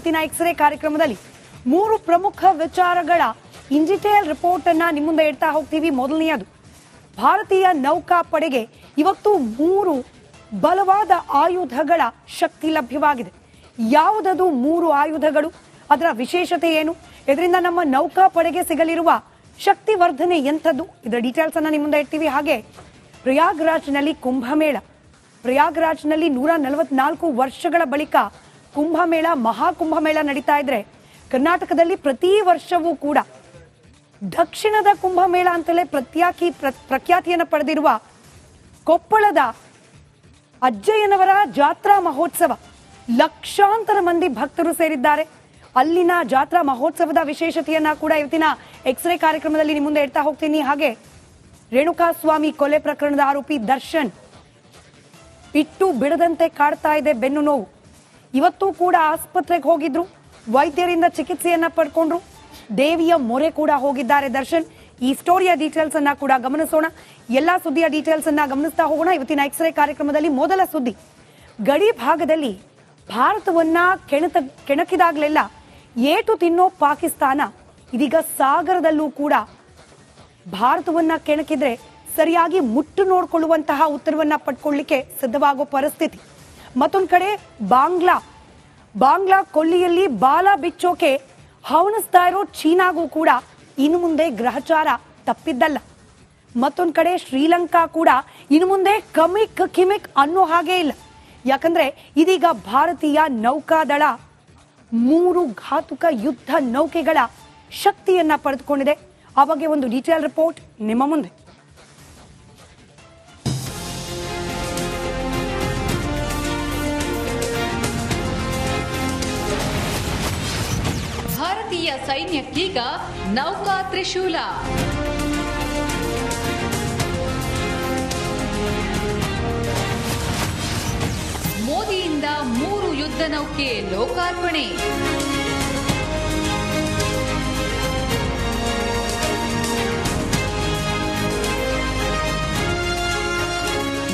ಇವತ್ತಿನ ಎಕ್ಸ್ರೇ ಕಾರ್ಯಕ್ರಮದಲ್ಲಿ 3 ಪ್ರಮುಖ ವಿಚಾರಗಳ ಇನ್ ಡಿಟೇಲ್ ರಿಪೋರ್ಟ್ ಅನ್ನ ನಿಮ್ಮ ಮುಂದೆ ಇಡ್ತಾ ಹೋಗ್ತೀವಿ. ಮೊದಲನೆಯದು, ಭಾರತೀಯ ನೌಕಾಪಡೆಗೆ ಇವತ್ತು 3 ಬಲವಾದ ಆಯುಧಗಳ ಶಕ್ತಿ ಲಭ್ಯವಾಗಿದೆ. ಯಾವುದದು 3 ಆಯುಧಗಳು, ಅದರ ವಿಶೇಷತೆ ಏನು, ಇದರಿಂದ ನಮ್ಮ ನೌಕಾಪಡೆಗೆ ಸಿಗಲಿರುವ ಶಕ್ತಿ ವರ್ಧನೆ ಎಂಥದ್ದು, ಇದರ ಡೀಟೇಲ್ಸ್ ಅನ್ನ ನಿಮ್ಮ ಮುಂದೆ ಇಡ್ತೀವಿ. ಹಾಗೆ ಪ್ರಯಾಗ್ರಾಜ್ನಲ್ಲಿ ಕುಂಭಮೇಳ, ಪ್ರಯಾಗ್ರಾಜ್ನಲ್ಲಿ 144 ವರ್ಷಗಳ ಬಳಿಕ ಕುಂಭಮೇಳ, ಮಹಾಕುಂಭಮೇಳ ನಡೀತಾ ಇದ್ರೆ, ಕರ್ನಾಟಕದಲ್ಲಿ ಪ್ರತಿ ವರ್ಷವೂ ಕೂಡ ದಕ್ಷಿಣದ ಕುಂಭಮೇಳ ಅಂತಲೇ ಪ್ರಖ್ಯಾತಿಯನ್ನು ಪಡೆದಿರುವ ಕೊಪ್ಪಳದ ಅಜ್ಜಯ್ಯನವರ ಜಾತ್ರಾ ಮಹೋತ್ಸವ, ಲಕ್ಷಾಂತರ ಮಂದಿ ಭಕ್ತರು ಸೇರಿದ್ದಾರೆ. ಅಲ್ಲಿನ ಜಾತ್ರಾ ಮಹೋತ್ಸವದ ವಿಶೇಷತೆಯನ್ನ ಕೂಡ ಇವತ್ತಿನ ಎಕ್ಸ್ರೇ ಕಾರ್ಯಕ್ರಮದಲ್ಲಿ ನಿಮ್ಮ ಮುಂದೆ ಇಡ್ತಾ ಹೋಗ್ತೀನಿ. ಹಾಗೆ ರೇಣುಕಾಸ್ವಾಮಿ ಕೊಲೆ ಪ್ರಕರಣದ ಆರೋಪಿ ದರ್ಶನ್ ಇಟ್ಟು ಬಿಡದಂತೆ ಕಾಡ್ತಾ ಇದೆ ಬೆನ್ನು ನೋವು. ಇವತ್ತು ಕೂಡ ಆಸ್ಪತ್ರೆಗೆ ಹೋಗಿದ್ರು, ವೈದ್ಯರಿಂದ ಚಿಕಿತ್ಸೆಯನ್ನ ಪಡ್ಕೊಂಡ್ರು, ದೇವಿಯ ಮೊರೆ ಕೂಡ ಹೋಗಿದ್ದಾರೆ ದರ್ಶನ್. ಈ ಸ್ಟೋರಿಯ ಡೀಟೇಲ್ಸ್ ಅನ್ನ ಕೂಡ ಗಮನಿಸೋಣ. ಎಲ್ಲಾ ಸುದ್ದಿಯ ಡೀಟೇಲ್ಸ್ ಅನ್ನ ಗಮನಿಸ್ತಾ ಹೋಗೋಣ. ಇವತ್ತಿನ ಎಕ್ಸ್ರೇ ಕಾರ್ಯಕ್ರಮದಲ್ಲಿ ಮೊದಲ ಸುದ್ದಿ, ಗಡಿ ಭಾಗದಲ್ಲಿ ಭಾರತವನ್ನ ಕೆಣಕಿದಾಗಲೆಲ್ಲ ಏಟು ತಿನ್ನೋ ಪಾಕಿಸ್ತಾನ ಇದೀಗ ಸಾಗರದಲ್ಲೂ ಕೂಡ ಭಾರತವನ್ನ ಕೆಣಕಿದ್ರೆ ಸರಿಯಾಗಿ ಮುಟ್ಟು ನೋಡಿಕೊಳ್ಳುವಂತಹ ಉತ್ತರವನ್ನ ಪಡ್ಕೊಳ್ಳಿಕ್ಕೆ ಸಿದ್ಧವಾಗೋ ಪರಿಸ್ಥಿತಿ. ಮತ್ತೊಂದು ಕಡೆ ಬಾಂಗ್ಲಾ ಕೊಲ್ಲಿಯಲ್ಲಿ ಬಾಲ ಬಿಚ್ಚೋಕೆ ಹವಣಿಸ್ತಾ ಇರೋ ಚೀನಾಗೂ ಕೂಡ ಇನ್ನು ಮುಂದೆ ಗ್ರಹಚಾರ ತಪ್ಪಿದ್ದಲ್ಲ. ಮತ್ತೊಂದು ಕಡೆ ಶ್ರೀಲಂಕಾ ಕೂಡ ಇನ್ನು ಮುಂದೆ ಕಿಮಿಕ್ ಅನ್ನೋ ಹಾಗೆ ಇಲ್ಲ. ಯಾಕಂದ್ರೆ ಇದೀಗ ಭಾರತೀಯ ನೌಕಾದಳ 3 ಘಾತುಕ ಯುದ್ಧ ನೌಕೆಗಳ ಶಕ್ತಿಯನ್ನ ಪಡೆದುಕೊಂಡಿದೆ. ಆ ಬಗ್ಗೆ ಒಂದು ಡೀಟೇಲ್ ರಿಪೋರ್ಟ್ ನಿಮ್ಮ ಮುಂದೆ. ಭಾರತೀಯ ಸೈನ್ಯಕ್ಕೀಗ ನೌಕಾ ತ್ರಿಶೂಲ. ಮೋದಿಯಿಂದ 3 ಯುದ್ಧ ನೌಕೆ ಲೋಕಾರ್ಪಣೆ.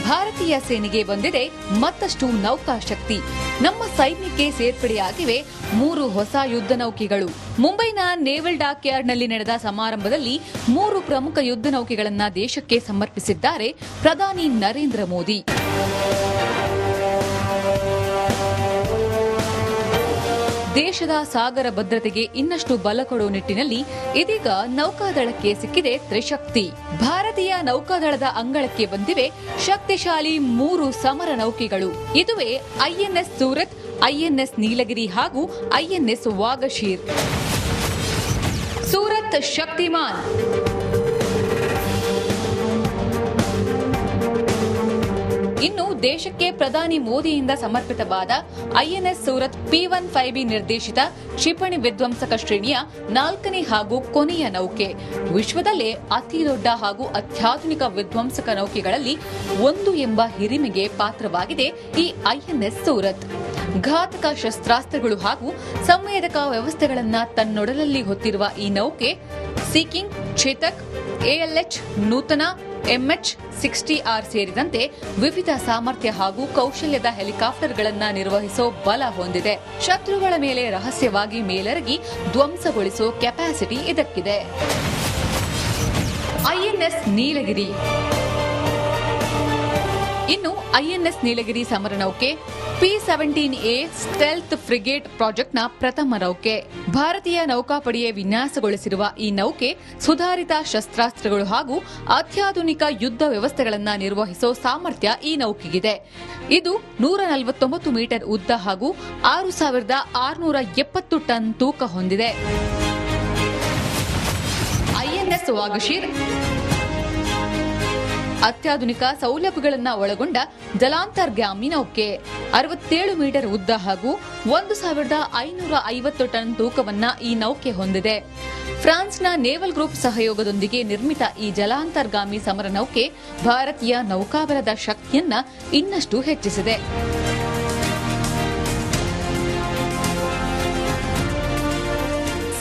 ಭಾರತೀಯ ಸೇನೆಗೆ ಬಂದಿದೆ ಮತ್ತಷ್ಟು ನೌಕಾ ಶಕ್ತಿ. ನಮ್ಮ ಸೈನ್ಯಕ್ಕೆ ಸೇರ್ಪಡೆಯಾಗಿವೆ 3 ಹೊಸ ಯುದ್ಧ ನೌಕೆಗಳು. ಮುಂಬೈನ ನೇವಲ್ ಡಾಕ್ ಯಾರ್ಡ್ನಲ್ಲಿ ನಡೆದ ಸಮಾರಂಭದಲ್ಲಿ 3 ಪ್ರಮುಖ ಯುದ್ಧ ನೌಕೆಗಳನ್ನು ದೇಶಕ್ಕೆ ಸಮರ್ಪಿಸಿದ್ದಾರೆ ಪ್ರಧಾನಿ ನರೇಂದ್ರ ಮೋದಿ. ದೇಶದ ಸಾಗರ ಭದ್ರತೆಗೆ ಇನ್ನಷ್ಟು ಬಲ ಕೊಡುವ ನಿಟ್ಟಿನಲ್ಲಿ ಇದೀಗ ನೌಕಾದಳಕ್ಕೆ ಸಿಕ್ಕಿದೆ ತ್ರಿಶಕ್ತಿ. ಭಾರತೀಯ ನೌಕಾದಳದ ಅಂಗಳಕ್ಕೆ ಬಂದಿವೆ ಶಕ್ತಿಶಾಲಿ 3 ಸಮರ ನೌಕೆಗಳು. ಇದುವೇ ಐಎನ್ಎಸ್ ಸೂರತ್, ಐಎನ್ಎಸ್ ನೀಲಗಿರಿ ಹಾಗೂ ಐಎನ್ಎಸ್ ವಾಗಶೀರ್. ಸೂರತ್ ಶಕ್ತಿಮಾನ್, ಇನ್ನು ದೇಶಕ್ಕೆ ಪ್ರಧಾನಿ ಮೋದಿಯಿಂದ ಸಮರ್ಪಿತವಾದ ಐಎನ್ಎಸ್ ಸೂರತ್ P-15B ನಿರ್ದೇಶಿತ ಕ್ಷಿಪಣಿ ವಿಧ್ವಂಸಕ ಶ್ರೇಣಿಯ 4ನೇ ಹಾಗೂ ಕೊನೆಯ ನೌಕೆ. ವಿಶ್ವದಲ್ಲೇ ಅತಿ ದೊಡ್ಡ ಹಾಗೂ ಅತ್ಯಾಧುನಿಕ ವಿಧ್ವಂಸಕ ನೌಕೆಗಳಲ್ಲಿ ಒಂದು ಎಂಬ ಹಿರಿಮೆಗೆ ಪಾತ್ರವಾಗಿದೆ ಈ ಐಎನ್ಎಸ್ ಸೂರತ್. ಘಾತಕ ಶಸ್ತ್ರಾಸ್ತ್ರಗಳು ಹಾಗೂ ಸಂವೇದಕ ವ್ಯವಸ್ಥೆಗಳನ್ನು ತನ್ನೊಡಲಲ್ಲಿ ಹೊತ್ತಿರುವ ಈ ನೌಕೆ ಸೀಕಿಂಗ್, ಚೇತಕ್, ALH, ನೂತನ MH-60R ಸೇರಿದಂತೆ ವಿವಿಧ ಸಾಮರ್ಥ್ಯ ಹಾಗೂ ಕೌಶಲ್ಯದ ಹೆಲಿಕಾಪ್ಟರ್ಗಳನ್ನು ನಿರ್ವಹಿಸೋ ಬಲ ಹೊಂದಿದೆ. ಶತ್ರುಗಳ ಮೇಲೆ ರಹಸ್ಯವಾಗಿ ಮೇಲೆರಗಿ ಧ್ವಂಸಗೊಳಿಸೋ ಕೆಪಾಸಿಟಿ ಇದಕ್ಕಿದೆ. ಐಎನ್ಎಸ್ ನೀಲಗಿರಿ, ಇನ್ನು ಐಎನ್ಎಸ್ ನೀಲಗಿರಿ ಸಮರ ನೌಕೆ P-17A ಸ್ಟೆಲ್ತ್ ಫ್ರಿಗೇಟ್ ಪ್ರಾಜೆಕ್ಟ್ನ ಪ್ರಥಮ ನೌಕೆ. ಭಾರತೀಯ ನೌಕಾಪಡೆಯೇ ವಿನ್ಯಾಸಗೊಳಿಸಿರುವ ಈ ನೌಕೆ ಸುಧಾರಿತ ಶಸ್ತ್ರಾಸ್ತ್ರಗಳು ಹಾಗೂ ಅತ್ಯಾಧುನಿಕ ಯುದ್ಧ ವ್ಯವಸ್ಥೆಗಳನ್ನು ನಿರ್ವಹಿಸೋ ಸಾಮರ್ಥ್ಯ ಈ ನೌಕೆಗಿದೆ. ಇದು 149 ಮೀಟರ್ ಉದ್ದ ಹಾಗೂ 6670 ಟನ್ ತೂಕ ಹೊಂದಿದೆ. ಐಎನ್ಎಸ್ ವಾಗಶೀರ್ ಅತ್ಯಾಧುನಿಕ ಸೌಲಭ್ಯಗಳನ್ನು ಒಳಗೊಂಡ ಜಲಾಂತರ್ಗಾಮಿ ನೌಕೆ. 67 ಮೀಟರ್ ಉದ್ದ ಹಾಗೂ 1550 ಟನ್ ತೂಕವನ್ನ ಈ ನೌಕೆ ಹೊಂದಿದೆ. ಫ್ರಾನ್ಸ್ನ ನೇವಲ್ ಗ್ರೂಪ್ ಸಹಯೋಗದೊಂದಿಗೆ ನಿರ್ಮಿತ ಈ ಜಲಾಂತರ್ಗಾಮಿ ಸಮರ ನೌಕೆ ಭಾರತೀಯ ನೌಕಾಬಲದ ಶಕ್ತಿಯನ್ನ ಇನ್ನಷ್ಟು ಹೆಚ್ಚಿಸಿದೆ.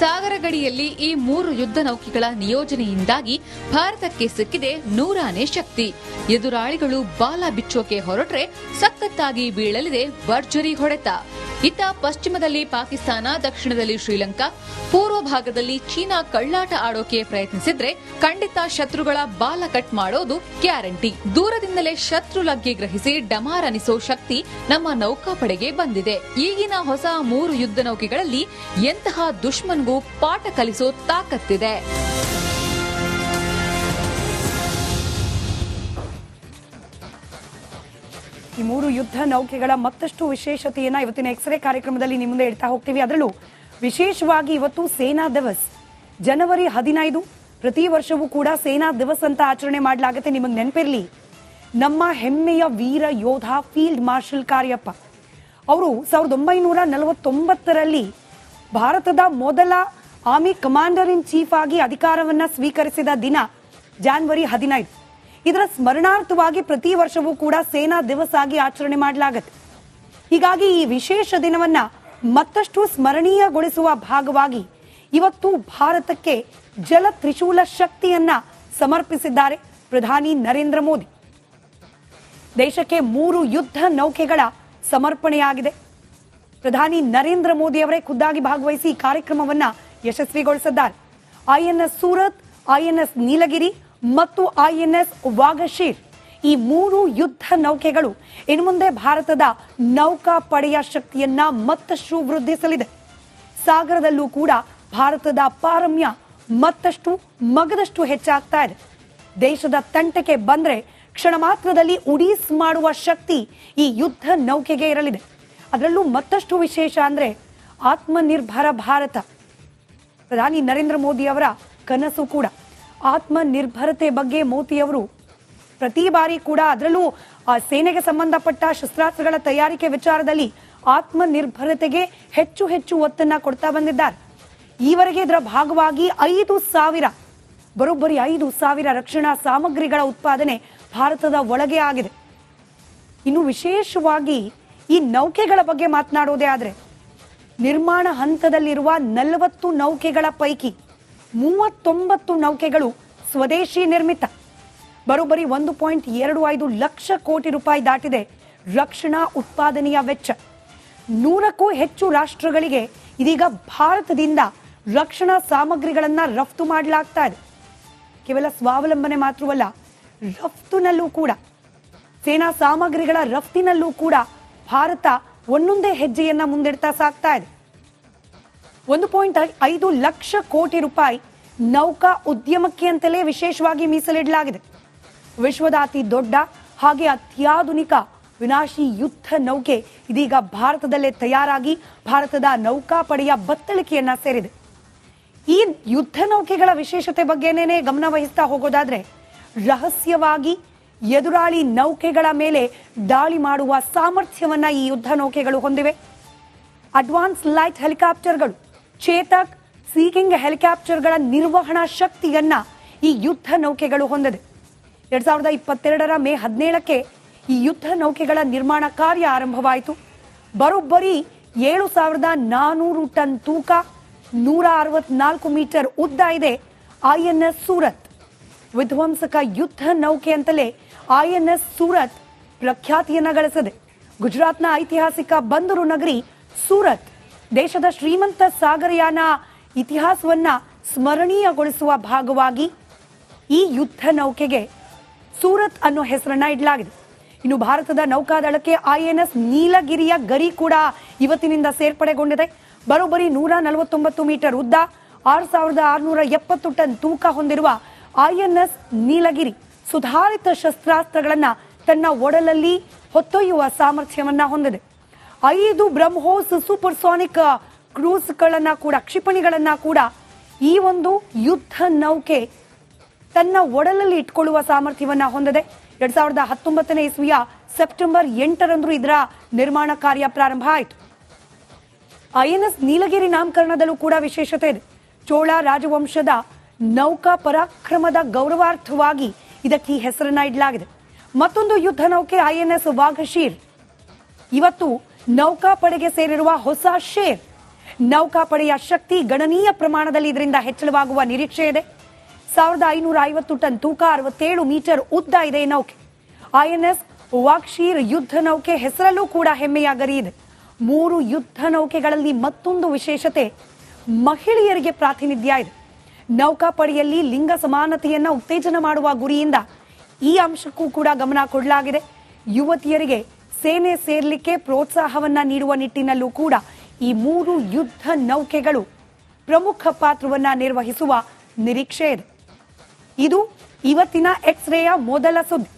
ಸಾಗರ ಗಡಿಯಲ್ಲಿ ಈ 3 ಯುದ್ಧ ನೌಕೆಗಳ ನಿಯೋಜನೆಯಿಂದಾಗಿ ಭಾರತಕ್ಕೆ ಸಿಕ್ಕಿದೆ 100ನೇ ಶಕ್ತಿ. ಎದುರಾಳಿಗಳು ಬಾಲ ಬಿಚ್ಚೋಕೆ ಹೊರಟ್ರೆ ಸಖತ್ತಾಗಿ ಬೀಳಲಿದೆ ಭರ್ಜರಿ ಹೊಡೆತ. ಇತ್ತ ಪಶ್ಚಿಮದಲ್ಲಿ ಪಾಕಿಸ್ತಾನ, ದಕ್ಷಿಣದಲ್ಲಿ ಶ್ರೀಲಂಕಾ, ಪೂರ್ವ ಭಾಗದಲ್ಲಿ ಚೀನಾ ಕಳ್ಳಾಟ ಆಡೋಕೆ ಪ್ರಯತ್ನಿಸಿದ್ರೆ ಖಂಡಿತ ಶತ್ರುಗಳ ಬಾಲ ಕಟ್ ಮಾಡೋದು ಗ್ಯಾರಂಟಿ. ದೂರದಿಂದಲೇ ಶತ್ರು ಲಗ್ಗೆ ಗ್ರಹಿಸಿ ಡಮಾರ್ ಅನಿಸೋ ಶಕ್ತಿ ನಮ್ಮ ನೌಕಾಪಡೆಗೆ ಬಂದಿದೆ. ಈಗಿನ ಹೊಸ 3 ಯುದ್ಧ ನೌಕೆಗಳಲ್ಲಿ ಎಂತಹ ದುಶ್ಮನ್ಗೂ ಪಾಠ ಕಲಿಸೋ ತಾಕತ್ತಿದೆ. ಈ 3 ಯುದ್ಧ ನೌಕೆಗಳ ಮತ್ತಷ್ಟು ವಿಶೇಷತೆಯನ್ನ ಇವತ್ತಿನ ಎಕ್ಸ್ರೇ ಕಾರ್ಯಕ್ರಮದಲ್ಲಿ ನಿಮ್ಮ ಮುಂದೆ ಇಡ್ತಾ ಹೋಗ್ತೀವಿ. ಅದರಲ್ಲೂ ವಿಶೇಷವಾಗಿ ಇವತ್ತು ಸೇನಾ ದಿವಸ್ ಜನವರಿ 15 ಪ್ರತಿ ವರ್ಷವೂ ಕೂಡ ಸೇನಾ ದಿವಸ್ ಅಂತ ಆಚರಣೆ ಮಾಡಲಾಗುತ್ತೆ. ನಿಮಗೆ ನೆನಪಿರಲಿ, ನಮ್ಮ ಹೆಮ್ಮೆಯ ವೀರ ಯೋಧ ಫೀಲ್ಡ್ ಮಾರ್ಷಲ್ ಕಾರ್ಯಪ್ಪ ಅವರು 1949ರಲ್ಲಿ ಭಾರತದ ಮೊದಲ ಆರ್ಮಿ ಕಮಾಂಡರ್ ಇನ್ ಚೀಫ್ ಆಗಿ ಅಧಿಕಾರವನ್ನ ಸ್ವೀಕರಿಸಿದ ದಿನ ಜನವರಿ 15. ಇದರ ಸ್ಮರಣಾರ್ಥವಾಗಿ ಪ್ರತಿ ವರ್ಷವೂ ಕೂಡ ಸೇನಾ ದಿವಸ ಆಗಿ ಆಚರಣೆ ಮಾಡಲಾಗುತ್ತೆ. ಹೀಗಾಗಿ ಈ ವಿಶೇಷ ದಿನವನ್ನ ಮತ್ತಷ್ಟು ಸ್ಮರಣೀಯಗೊಳಿಸುವ ಭಾಗವಾಗಿ ಇವತ್ತು ಭಾರತಕ್ಕೆ ಜಲ ತ್ರಿಶೂಲ ಶಕ್ತಿಯನ್ನ ಸಮರ್ಪಿಸಿದ್ದಾರೆ ಪ್ರಧಾನಿ ನರೇಂದ್ರ ಮೋದಿ. ದೇಶಕ್ಕೆ 3 ಯುದ್ಧ ನೌಕೆಗಳ ಸಮರ್ಪಣೆಯಾಗಿದೆ. ಪ್ರಧಾನಿ ನರೇಂದ್ರ ಮೋದಿ ಅವರೇ ಖುದ್ದಾಗಿ ಭಾಗವಹಿಸಿ ಈ ಕಾರ್ಯಕ್ರಮವನ್ನ ಯಶಸ್ವಿಗೊಳಿಸಿದ್ದಾರೆ. INS ಸೂರತ್, INS ನೀಲಗಿರಿ ಮತ್ತು INS ವಾಗಶೀರ್ ಈ 3 ಯುದ್ಧ ನೌಕೆಗಳು ಇನ್ನು ಮುಂದೆ ಭಾರತದ ನೌಕಾಪಡೆಯ ಶಕ್ತಿಯನ್ನ ಮತ್ತಷ್ಟು ವೃದ್ಧಿಸಲಿದೆ. ಸಾಗರದಲ್ಲೂ ಕೂಡ ಭಾರತದ ಪಾರಮ್ಯ ಮತ್ತಷ್ಟು ಮಗದಷ್ಟು ಹೆಚ್ಚಾಗ್ತಾ ಇದೆ. ದೇಶದ ತಂಟೆಗೆ ಬಂದ್ರೆ ಕ್ಷಣ ಮಾತ್ರದಲ್ಲಿ ಉಡೀಸ್ ಮಾಡುವ ಶಕ್ತಿ ಈ ಯುದ್ಧ ನೌಕೆಗೆ ಇರಲಿದೆ. ಅದರಲ್ಲೂ ಮತ್ತಷ್ಟು ವಿಶೇಷ ಅಂದ್ರೆ ಆತ್ಮನಿರ್ಭರ ಭಾರತ. ಪ್ರಧಾನಿ ನರೇಂದ್ರ ಮೋದಿ ಅವರ ಕನಸು ಕೂಡ ಆತ್ಮನಿರ್ಭರತೆ ಬಗ್ಗೆ. ಮೋದಿಯವರು ಪ್ರತಿ ಬಾರಿ ಕೂಡ ಅದರಲ್ಲೂ ಸೇನೆಗೆ ಸಂಬಂಧಪಟ್ಟ ಶಸ್ತ್ರಾಸ್ತ್ರಗಳ ತಯಾರಿಕೆ ವಿಚಾರದಲ್ಲಿ ಆತ್ಮನಿರ್ಭರತೆಗೆ ಹೆಚ್ಚು ಹೆಚ್ಚು ಒತ್ತನ್ನ ಕೊಡ್ತಾ ಬಂದಿದ್ದಾರೆ. ಈವರೆಗೆ ಇದರ ಭಾಗವಾಗಿ 5,000 ಬರೋಬ್ಬರಿ 5,000 ರಕ್ಷಣಾ ಸಾಮಗ್ರಿಗಳ ಉತ್ಪಾದನೆ ಭಾರತದ ಒಳಗೆ ಆಗಿದೆ. ಇನ್ನು ವಿಶೇಷವಾಗಿ ಈ ನೌಕೆಗಳ ಬಗ್ಗೆ ಮಾತನಾಡೋದೇ ಆದರೆ ನಿರ್ಮಾಣ ಹಂತದಲ್ಲಿರುವ 40 ನೌಕೆಗಳ ಪೈಕಿ 39 ನೌಕೆಗಳು ಸ್ವದೇಶಿ ನಿರ್ಮಿತ. ಬರೋಬ್ಬರಿ 1.25 ಲಕ್ಷ ಕೋಟಿ ರೂಪಾಯಿ ದಾಟಿದೆ ರಕ್ಷಣಾ ಉತ್ಪಾದನೆಯ ವೆಚ್ಚ. 100ಕ್ಕೂ ಹೆಚ್ಚು ರಾಷ್ಟ್ರಗಳಿಗೆ ಇದೀಗ ಭಾರತದಿಂದ ರಕ್ಷಣಾ ಸಾಮಗ್ರಿಗಳನ್ನು ರಫ್ತು ಮಾಡಲಾಗ್ತಾ ಇದೆ. ಕೇವಲ ಸ್ವಾವಲಂಬನೆ ಮಾತ್ರವಲ್ಲ, ರಫ್ತಿನಲ್ಲೂ ಕೂಡ, ಸೇನಾ ಸಾಮಗ್ರಿಗಳ ರಫ್ತಿನಲ್ಲೂ ಕೂಡ ಭಾರತ ಒಂದೊಂದೇ ಹೆಜ್ಜೆಯನ್ನ ಮುಂದಿಡ್ತಾ ಸಾಗ್ತಾ ಇದೆ. 1.5 ಲಕ್ಷ ಕೋಟಿ ರೂಪಾಯಿ ನೌಕಾ ಉದ್ಯಮಕ್ಕೆ ಅಂತಲೇ ವಿಶೇಷವಾಗಿ ಮೀಸಲಿಡಲಾಗಿದೆ. ವಿಶ್ವದ ಅತಿ ದೊಡ್ಡ ಹಾಗೆ ಅತ್ಯಾಧುನಿಕ ವಿನಾಶಿ ಯುದ್ಧ ನೌಕೆ ಇದೀಗ ಭಾರತದಲ್ಲೇ ತಯಾರಾಗಿ ಭಾರತದ ನೌಕಾಪಡೆಯ ಬತ್ತಳಿಕೆಯನ್ನ ಸೇರಿದೆ. ಈ ಯುದ್ಧ ನೌಕೆಗಳ ವಿಶೇಷತೆ ಬಗ್ಗೆನೇ ಗಮನ ವಹಿಸ್ತಾ ಹೋಗೋದಾದ್ರೆ, ರಹಸ್ಯವಾಗಿ ಎದುರಾಳಿ ನೌಕೆಗಳ ಮೇಲೆ ದಾಳಿ ಮಾಡುವ ಸಾಮರ್ಥ್ಯವನ್ನ ಈ ಯುದ್ಧ ನೌಕೆಗಳು ಹೊಂದಿವೆ. ಅಡ್ವಾನ್ಸ್ ಲೈಟ್ ಹೆಲಿಕಾಪ್ಟರ್ಗಳು, ಚೇತಕ್, ಸೀಕಿಂಗ್ ಹೆಲಿಕಾಪ್ಟರ್ಗಳ ನಿರ್ವಹಣಾ ಶಕ್ತಿಯನ್ನ ಈ ಯುದ್ಧ ನೌಕೆಗಳು ಹೊಂದಿದೆ. 2022ರ ಮೇ 17ಕ್ಕೆ ಈ ಯುದ್ಧ ನೌಕೆಗಳ ನಿರ್ಮಾಣ ಕಾರ್ಯ ಆರಂಭವಾಯಿತು. ಬರೋಬ್ಬರಿ 7,400 ಟನ್ ತೂಕ, 164 ಮೀಟರ್ ಉದ್ದ ಇದೆ INS ಸೂರತ್. ವಿಧ್ವಂಸಕ ಯುದ್ಧ ನೌಕೆ ಅಂತಲೇ INS ಸೂರತ್ ಪ್ರಖ್ಯಾತಿಯನ್ನ ಗಳಿಸಿದೆ. ಗುಜರಾತ್ನ ಐತಿಹಾಸಿಕ ಬಂದರು ನಗರಿ ಸೂರತ್ ದೇಶದ ಶ್ರೀಮಂತ ಸಾಗರಯಾನ ಇತಿಹಾಸವನ್ನ ಸ್ಮರಣೀಯಗೊಳಿಸುವ ಭಾಗವಾಗಿ ಈ ಯುದ್ಧ ನೌಕೆಗೆ ಸೂರತ್ ಅನ್ನೋ ಹೆಸರನ್ನ ಇಡಲಾಗಿದೆ. ಇನ್ನು ಭಾರತದ ನೌಕಾದಳಕ್ಕೆ INS ನೀಲಗಿರಿಯ ಗರಿ ಕೂಡ ಇವತ್ತಿನಿಂದ ಸೇರ್ಪಡೆಗೊಂಡಿದೆ. ಬರೋಬ್ಬರಿ 149 ಮೀಟರ್ ಉದ್ದ, 6,670 ಟನ್ ತೂಕ ಹೊಂದಿರುವ INS ನೀಲಗಿರಿ ಸುಧಾರಿತ ಶಸ್ತ್ರಾಸ್ತ್ರಗಳನ್ನ ತನ್ನ ಒಡಲಲ್ಲಿ ಹೊತ್ತೊಯ್ಯುವ ಸಾಮರ್ಥ್ಯವನ್ನ ಹೊಂದಿದೆ. 5 ಬ್ರಹ್ಮೋಸ್ ಸೂಪರ್ಸಾನಿಕ್ ಕ್ರೂಸ್ಗಳನ್ನ ಕೂಡ, ಕ್ಷಿಪಣಿಗಳನ್ನ ಕೂಡ ಈ ಒಂದು ಯುದ್ಧ ನೌಕೆ ತನ್ನ ಒಡಲಲ್ಲಿ ಇಟ್ಕೊಳ್ಳುವ ಸಾಮರ್ಥ್ಯವನ್ನ ಹೊಂದಿದೆ. 2019ನೇ ಇಸ್ವಿಯ ಸೆಪ್ಟೆಂಬರ್ 8ರಂದು ಇದರ ನಿರ್ಮಾಣ ಕಾರ್ಯ ಪ್ರಾರಂಭ ಆಯಿತು. INS ನೀಲಗಿರಿ ನಾಮಕರಣದಲ್ಲೂ ಕೂಡ ವಿಶೇಷತೆ ಇದೆ. ಚೋಳ ರಾಜವಂಶದ ನೌಕಾ ಪರಾಕ್ರಮದ ಗೌರವಾರ್ಥವಾಗಿ ಇದಕ್ಕೆ ಈ ಹೆಸರನ್ನ ಇಡಲಾಗಿದೆ. ಮತ್ತೊಂದು ಯುದ್ಧ ನೌಕೆ INS ವಾಗಶೀರ್ ಇವತ್ತು ನೌಕಾಪಡೆಗೆ ಸೇರಿರುವ ಹೊಸ ಶೇರ್. ನೌಕಾಪಡೆಯ ಶಕ್ತಿ ಗಣನೀಯ ಪ್ರಮಾಣದಲ್ಲಿ ಇದರಿಂದ ಹೆಚ್ಚಳವಾಗುವ ನಿರೀಕ್ಷೆ ಇದೆ. 1550 ಟನ್ ತೂಕ, 67 ಮೀಟರ್ ಉದ್ದ ಇದೆ ಈ ನೌಕೆ. ಐಎನ್ಎಸ್ ವಾಕ್ಷೀರ್ ಯುದ್ಧ ನೌಕೆ ಹೆಸರಲ್ಲೂ ಕೂಡ ಹೆಮ್ಮೆಯ ಗರಿ ಇದೆ. 3 ಯುದ್ಧ ನೌಕೆಗಳಲ್ಲಿ ಮತ್ತೊಂದು ವಿಶೇಷತೆ, ಮಹಿಳೆಯರಿಗೆ ಪ್ರಾತಿನಿಧ್ಯ ಇದೆ. ನೌಕಾಪಡೆಯಲ್ಲಿ ಲಿಂಗ ಸಮಾನತೆಯನ್ನ ಉತ್ತೇಜನ ಮಾಡುವ ಗುರಿಯಿಂದ ಈ ಅಂಶಕ್ಕೂ ಕೂಡ ಗಮನ ಕೊಡಲಾಗಿದೆ. ಯುವತಿಯರಿಗೆ ಸೇನೆ ಸೇರ್ಲಿಕ್ಕೆ ಪ್ರೋತ್ಸಾಹವನ್ನ ನೀಡುವ ನಿಟ್ಟಿನಲ್ಲೂ ಕೂಡ ಈ 3 ಯುದ್ಧ ನೌಕೆಗಳು ಪ್ರಮುಖ ಪಾತ್ರವನ್ನ ನಿರ್ವಹಿಸುವ ನಿರೀಕ್ಷೆ ಇದೆ. ಇದು ಇವತ್ತಿನ ಎಕ್ಸ್ರೇಯ ಮೊದಲ ಸುದ್ದಿ.